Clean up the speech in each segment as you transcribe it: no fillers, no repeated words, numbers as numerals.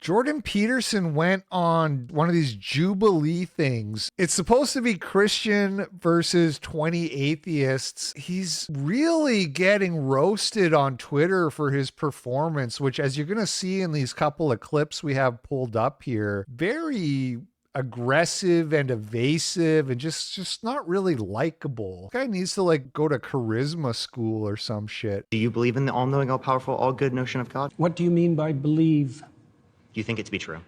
Jordan Peterson went on one of these Jubilee things. It's supposed to be Christian versus 20 atheists. He's really getting roasted on Twitter for his performance, which, as you're going to see in these couple of clips we have pulled up here, very aggressive and evasive and just not really likable. Guy needs to like go to charisma school or some shit. Do you believe in the all-knowing, all-powerful, all-good notion of God? What do you mean by believe? Do you think it to be true?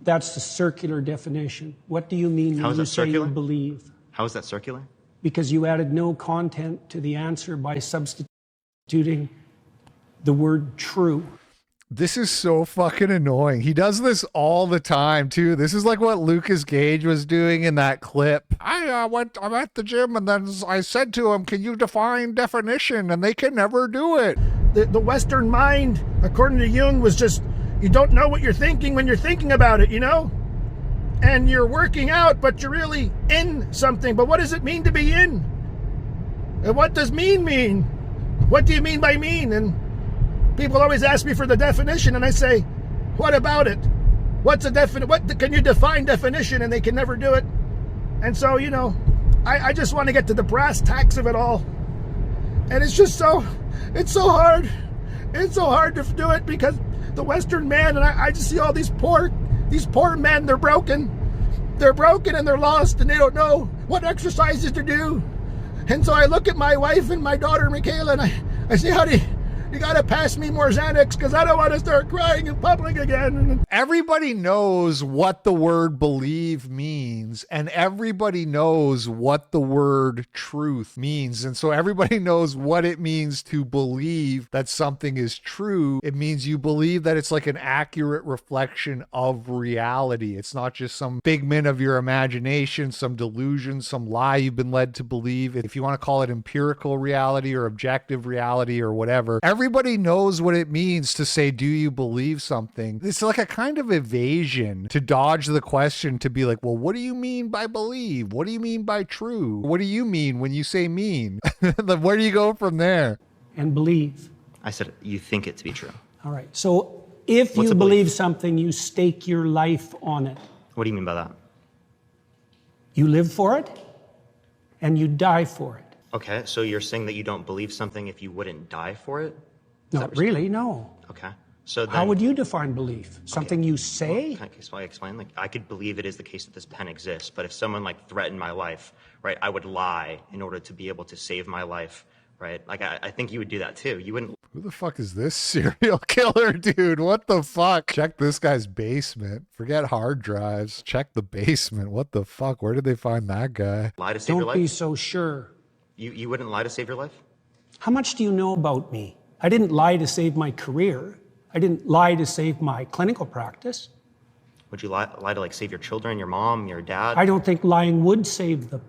That's the circular definition. What do you mean when you say you believe? How is that circular? Because you added no content to the answer by substituting the word true. This is so fucking annoying. He does this all the time too. This is like what Lucas Gage was doing in that clip. I'm at the gym and then I said to him, can you define definition? And they can never do it. The Western mind, according to Jung, was just, you don't know what you're thinking when you're thinking about it, you know? And you're working out, but you're really in something. But what does it mean to be in? And what does mean? What do you mean by mean? And people always ask me for the definition, and I say, what about it? What's a what can you define definition? And they can never do it. And so, you know, I just want to get to the brass tacks of it all. And it's just it's so hard. It's so hard to do it because the Western man, and I just see all these poor men, they're broken. They're broken and they're lost and they don't know what exercises to do. And so I look at my wife and my daughter, Michaela, and I say, honey, you got to pass me more Xanax because I don't want to start crying in public again. Everybody knows what the word believe means, and everybody knows what the word truth means. And so everybody knows what it means to believe that something is true. It means you believe that it's like an accurate reflection of reality. It's not just some figment of your imagination, some delusion, some lie you've been led to believe. If you want to call it empirical reality or objective reality or whatever, everybody knows what it means to say, do you believe something? It's like a kind of evasion to dodge the question, to be like, well, what do you mean by believe? What do you mean by true? What do you mean when you say mean? Where do you go from there? And believe. I said, you think it to be true. All right. So if you believe something, you stake your life on it. What do you mean by that? You live for it and you die for it. Okay, so you're saying that you don't believe something if you wouldn't die for it? Not really, no. Okay. So then, how would you define belief? Something you say? Well, can I explain? Like, I could believe it is the case that this pen exists, but if someone like threatened my life, right, I would lie in order to be able to save my life, right? Like, I think you would do that too. You wouldn't. Who the fuck is this serial killer, dude? What the fuck? Check this guy's basement. Forget hard drives. Check the basement. What the fuck? Where did they find that guy? Lie to save your life? Don't be so sure. You wouldn't lie to save your life? How much do you know about me? I didn't lie to save my career. I didn't lie to save my clinical practice. Would you lie to like save your children, your mom, your dad? I don't think lying would save them.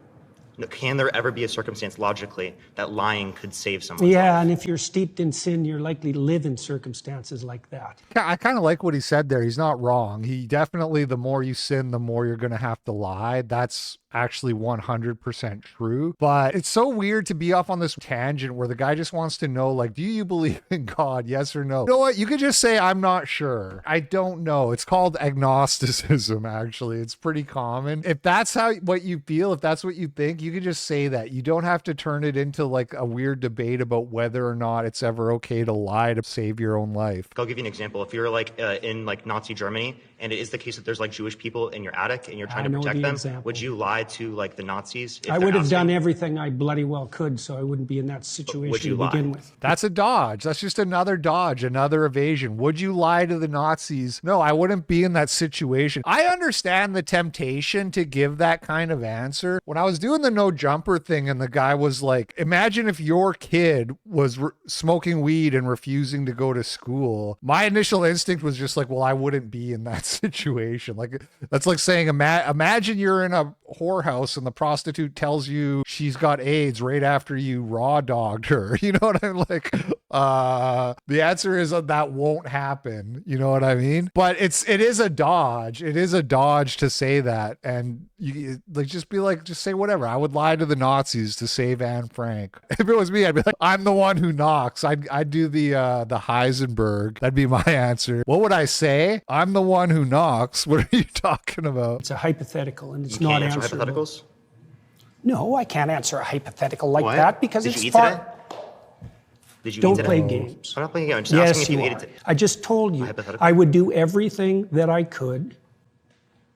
Can there ever be a circumstance logically that lying could save someone? Yeah, and if you're steeped in sin, you're likely to live in circumstances like that. I kind of like what he said there. He's not wrong. He definitely, the more you sin, the more you're going to have to lie. That's actually 100% true. But it's so weird to be off on this tangent where the guy just wants to know, like, do you believe in God? Yes or no? You know what? You could just say, I'm not sure. I don't know. It's called agnosticism, actually. It's pretty common. If that's what you feel, if that's what you think, you can just say that. You don't have to turn it into like a weird debate about whether or not it's ever okay to lie to save your own life. I'll give you an example. If you're like in like Nazi Germany and it is the case that there's like Jewish people in your attic and you're trying to protect them, would you lie to like the Nazis? I would have done everything I bloody well could so I wouldn't be in that situation to begin with. That's a dodge. That's just another dodge, another evasion. Would you lie to the Nazis? No, I wouldn't be in that situation. I understand the temptation to give that kind of answer. When I was doing the no jumper thing and the guy was like, imagine if your kid was smoking weed and refusing to go to school. My initial instinct was just like, well, I wouldn't be in that situation. Like, that's like saying, imagine you're in a whorehouse and the prostitute tells you she's got AIDS right after you raw dogged her. You know what I'm like? The answer is that won't happen. You know what I mean? But it is a dodge. It is a dodge to say that. And you like, just be like, just say whatever. I would lie to the Nazis to save Anne Frank. If it was me, I'd be like, I'm the one who knocks. I'd do the Heisenberg. That'd be my answer. What would I say? I'm the one who knocks. What are you talking about? It's a hypothetical, and it's You not can't answer answerable. hypotheticals? No, I can't answer a hypothetical like What? that because Did it's you eat far. today? Did you Don't eat today? play games. I'm not playing a game. I'm just Yes, asking if you you ate are. it today. I just told you Hypothetical? I would do everything that I could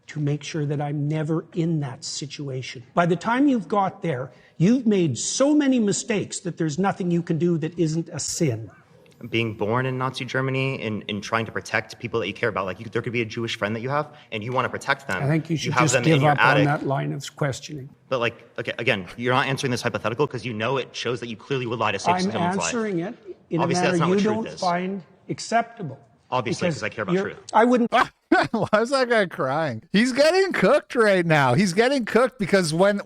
to make sure that I'm never in that situation. By the time you've got there, you've made so many mistakes that there's nothing you can do that isn't a sin. Being born in Nazi Germany and trying to protect people that you care about, like there could be a Jewish friend that you have and you want to protect them. I think you should have just them in give your up on attic. that line of questioning. But like, okay, again, you're not answering this hypothetical because you know it shows that you clearly would lie to save I'm someone's life. answering it in Obviously, a that's manner not what you truth don't is. find acceptable. Obviously, because I care about you're- truth. I wouldn't. Why is that guy crying? He's getting cooked right now. He's getting cooked because when the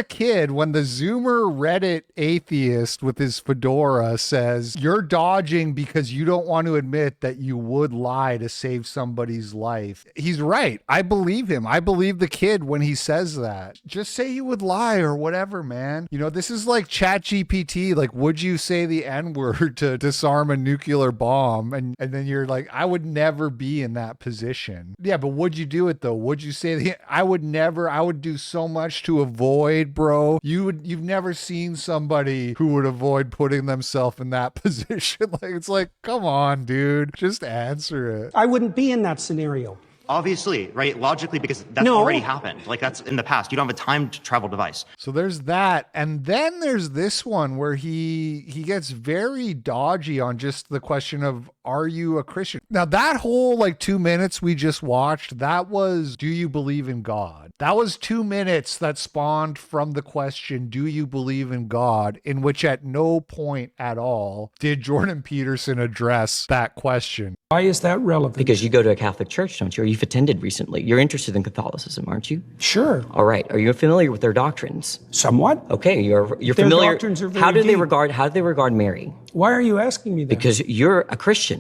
Zoomer Reddit atheist with his fedora says, you're dodging because you don't want to admit that you would lie to save somebody's life. He's right. I believe him. I believe the kid when he says that. Just say you would lie or whatever, man. You know, this is like ChatGPT. Like, would you say the N-word to disarm a nuclear bomb? And then you're like, I would never be in that position. Yeah, but would you do it though? Would you say I would never, I would do so much to avoid, bro. You've never seen somebody who would avoid putting themselves in that position. Like, it's like, come on, dude. Just answer it. I wouldn't be in that scenario. Obviously, right? Logically, because that's No. already happened. Like that's in the past. You don't have a time travel device. So there's that. And then there's this one where he gets very dodgy on just the question of, are you a Christian? Now that whole like 2 minutes we just watched, that was, do you believe in God? That was 2 minutes that spawned from the question, do you believe in God? In which at no point at all did Jordan Peterson address that question. Why is that relevant? Because you go to a Catholic church, don't you? Or you've attended recently. You're interested in Catholicism, aren't you? Sure, All right. Are you familiar with their doctrines? somewhat. Okay, you're Their familiar. doctrines are very how do they deep. regard Mary? Why are you asking me that? Because you're a Christian.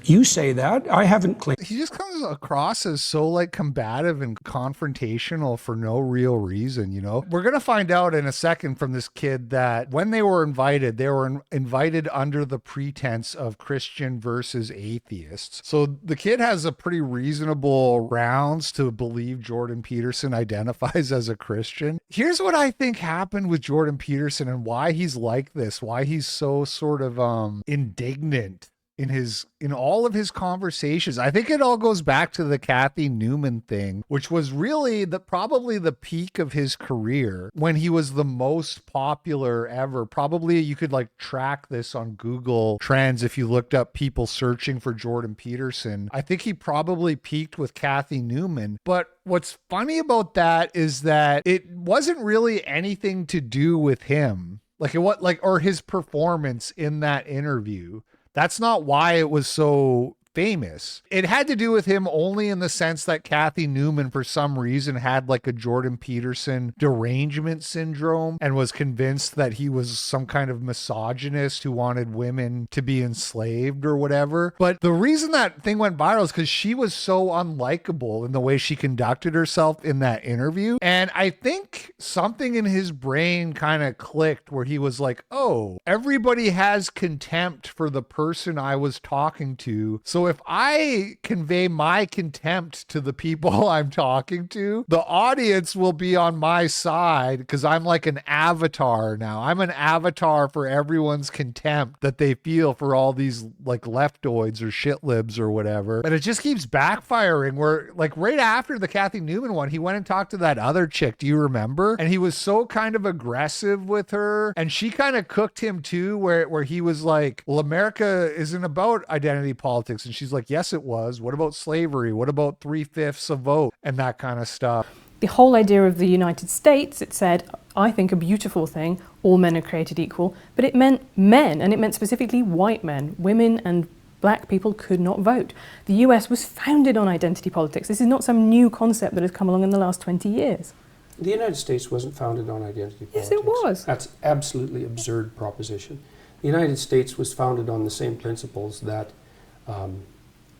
You say that. I haven't claimed. He just comes across as so like combative and confrontational for no real reason, you know? We're going to find out in a second from this kid that when they were invited under the pretense of Christian versus atheists. So the kid has a pretty reasonable grounds to believe Jordan Peterson identifies as a Christian. Here's what I think happened with Jordan Peterson and why he's like this, why he's so sort of indignant in all of his conversations. I think it all goes back to the Kathy Newman thing, which was really probably the peak of his career when he was the most popular ever. Probably you could like track this on Google Trends if you looked up people searching for Jordan Peterson. I think he probably peaked with Kathy Newman. But what's funny about that is that it wasn't really anything to do with him. Or his performance in that interview. That's not why it was so famous. It had to do with him only in the sense that Kathy Newman, for some reason, had like a Jordan Peterson derangement syndrome and was convinced that he was some kind of misogynist who wanted women to be enslaved or whatever. But the reason that thing went viral is because she was so unlikable in the way she conducted herself in that interview. And I think something in his brain kind of clicked where he was like, oh, everybody has contempt for the person I was talking to. So if I convey my contempt to the people I'm talking to, the audience will be on my side because I'm like an avatar now. I'm an avatar for everyone's contempt that they feel for all these like leftoids or shitlibs or whatever. But it just keeps backfiring where like right after the Kathy Newman one, he went and talked to that other chick. Do you remember? And he was so kind of aggressive with her and she kind of cooked him too where he was like, well, America isn't about identity politics. And she's like, yes, it was. What about slavery? What about 3/5 a vote and that kind of stuff? The whole idea of the United States, it said, I think a beautiful thing, all men are created equal, but it meant men, and it meant specifically white men. Women and black people could not vote. The US was founded on identity politics. This is not some new concept that has come along in the last 20 years. The United States wasn't founded on identity politics. Yes, it was. That's absolutely absurd proposition. The United States was founded on the same principles that,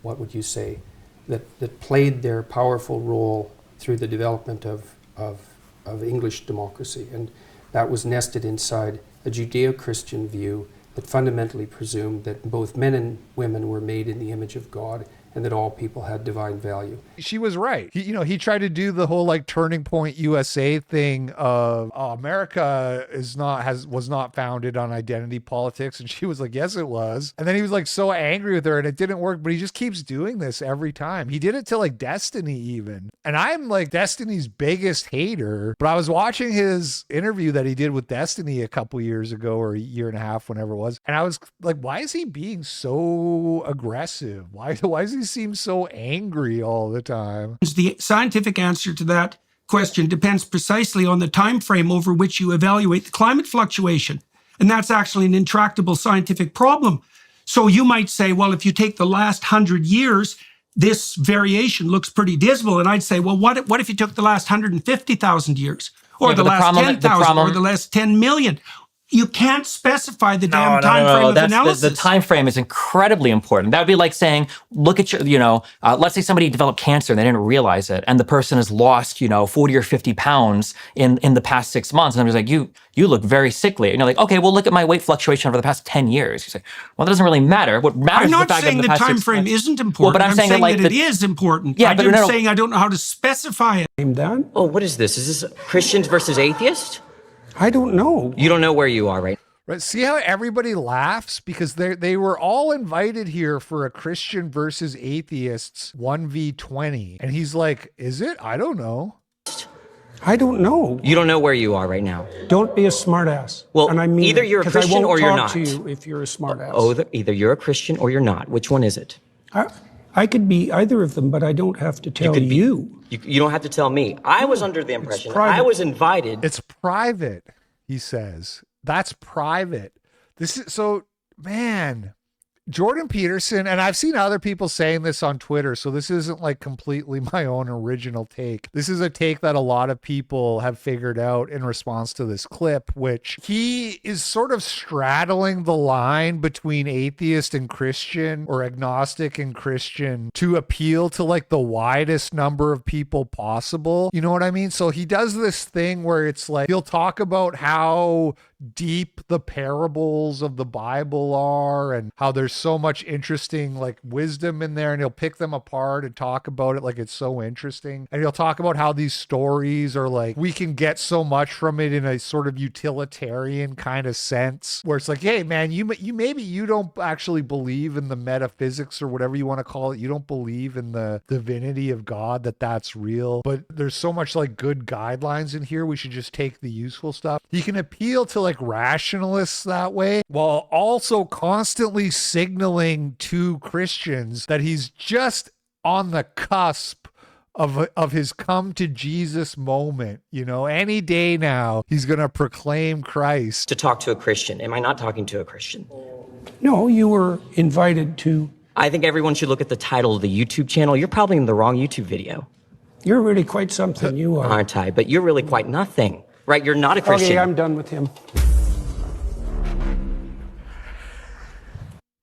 what would you say, that played their powerful role through the development of of English democracy, and that was nested inside a Judeo-Christian view that fundamentally presumed that both men and women were made in the image of God and that all people had divine value. She was right. He tried to do the whole like Turning Point USA thing of America was not founded on identity politics, and she was like, yes, it was. And then he was like so angry with her, and it didn't work. But he just keeps doing this every time. He did it to like Destiny even, and I'm like Destiny's biggest hater. But I was watching his interview that he did with Destiny a couple years ago, or a year and a half, whenever it was, and I was like, why is he being so aggressive? Why does he seem so angry all the time? The scientific answer to that question depends precisely on the time frame over which you evaluate the climate fluctuation. And that's actually an intractable scientific problem. So you might say, well, if you take the last 100 years, this variation looks pretty dismal. And I'd say, well, what if you took the last 150,000 years? Or the last 10,000 or the last 10 million? You can't specify the damn time frame of analysis. The time frame is incredibly important. That would be like saying, look at your, let's say somebody developed cancer and they didn't realize it, and the person has lost, 40 or 50 pounds in the past 6 months. And I'm just like, you look very sickly. And you're like, okay, well, look at my weight fluctuation over the past 10 years. You say, well, that doesn't really matter. What matters I'm is not the fact saying that the time frame isn't important. Well, but I'm saying that it is important. Yeah, but I'm saying I don't know how to specify it. I'm done. Oh, what is this? Is this Christians versus atheists? I don't know. You don't know where you are, right? Right. See how everybody laughs because they were all invited here for a Christian versus atheists 1v20. And he's like, is it? I don't know. I don't know. You don't know where you are right now. Don't be a smartass. Well, and I mean either you're a Christian or you're not. I won't talk to you if you're a smartass. Either you're a Christian or you're not. Which one is it? I could be either of them, but I don't have to tell you. You don't have to tell me. I was under the impression private. I was invited. It's private, he says. That's private. This is so, man, Jordan Peterson, and I've seen other people saying this on Twitter, so this isn't like completely my own original take. This is a take that a lot of people have figured out in response to this clip, which he is sort of straddling the line between atheist and Christian or agnostic and Christian to appeal to like the widest number of people possible. You know what I mean? So he does this thing where it's like, he'll talk about how deep the parables of the Bible are and how there's so much interesting like wisdom in there, and he'll pick them apart and talk about it like it's so interesting. And he'll talk about how these stories are like, we can get so much from it in a sort of utilitarian kind of sense where it's like, hey man, you maybe you don't actually believe in the metaphysics or whatever you want to call it. You don't believe in the divinity of God, that's real, but there's so much like good guidelines in here. We should just take the useful stuff. He can appeal to like rationalists that way while also constantly signaling to Christians that he's just on the cusp of his come to Jesus moment. Any day now he's going to proclaim Christ. To talk to a Christian. Am I not talking to a Christian? No, you were invited to. I think everyone should look at the title of the YouTube channel. You're probably in the wrong YouTube video. You're really quite something, you are. Aren't I? But you're really quite nothing. Right? You're not a Christian. Okay, I'm done with him.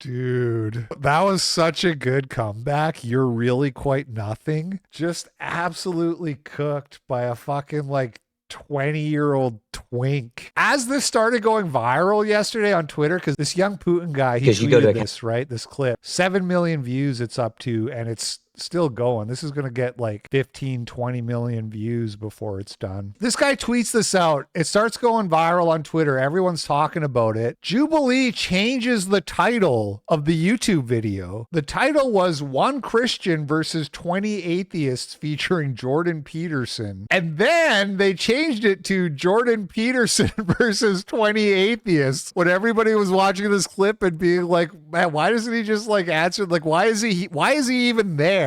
Dude, that was such a good comeback. You're really quite nothing. Just absolutely cooked by a fucking like 20-year-old twink. As this started going viral yesterday on Twitter, because this young Putin guy, he tweeted this, right? This clip. 7 million views it's up to, and it's still going. This is going to get like 15, 20 million views before it's done. This guy tweets this out. It starts going viral on Twitter. Everyone's talking about it. Jubilee changes the title of the YouTube video. The title was One Christian versus 20 Atheists featuring Jordan Peterson. And then they changed it to Jordan Peterson versus 20 Atheists when everybody was watching this clip and being like, man, why doesn't he just like answer? Like, why is he even there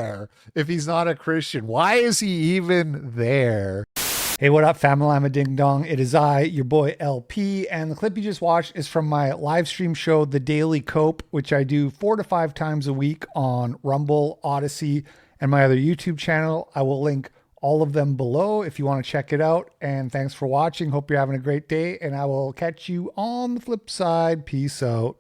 if he's not a Christian? Why is he even there? Hey, what up, family? I'm a ding dong. It is I, your boy LP, and the clip you just watched is from my live stream show, The Daily Cope, which I do 4 to 5 times a week on Rumble, Odyssey, and my other YouTube channel. I will link all of them below if you want to check it out. And thanks for watching. Hope you're having a great day, and I will catch you on the flip side. Peace out.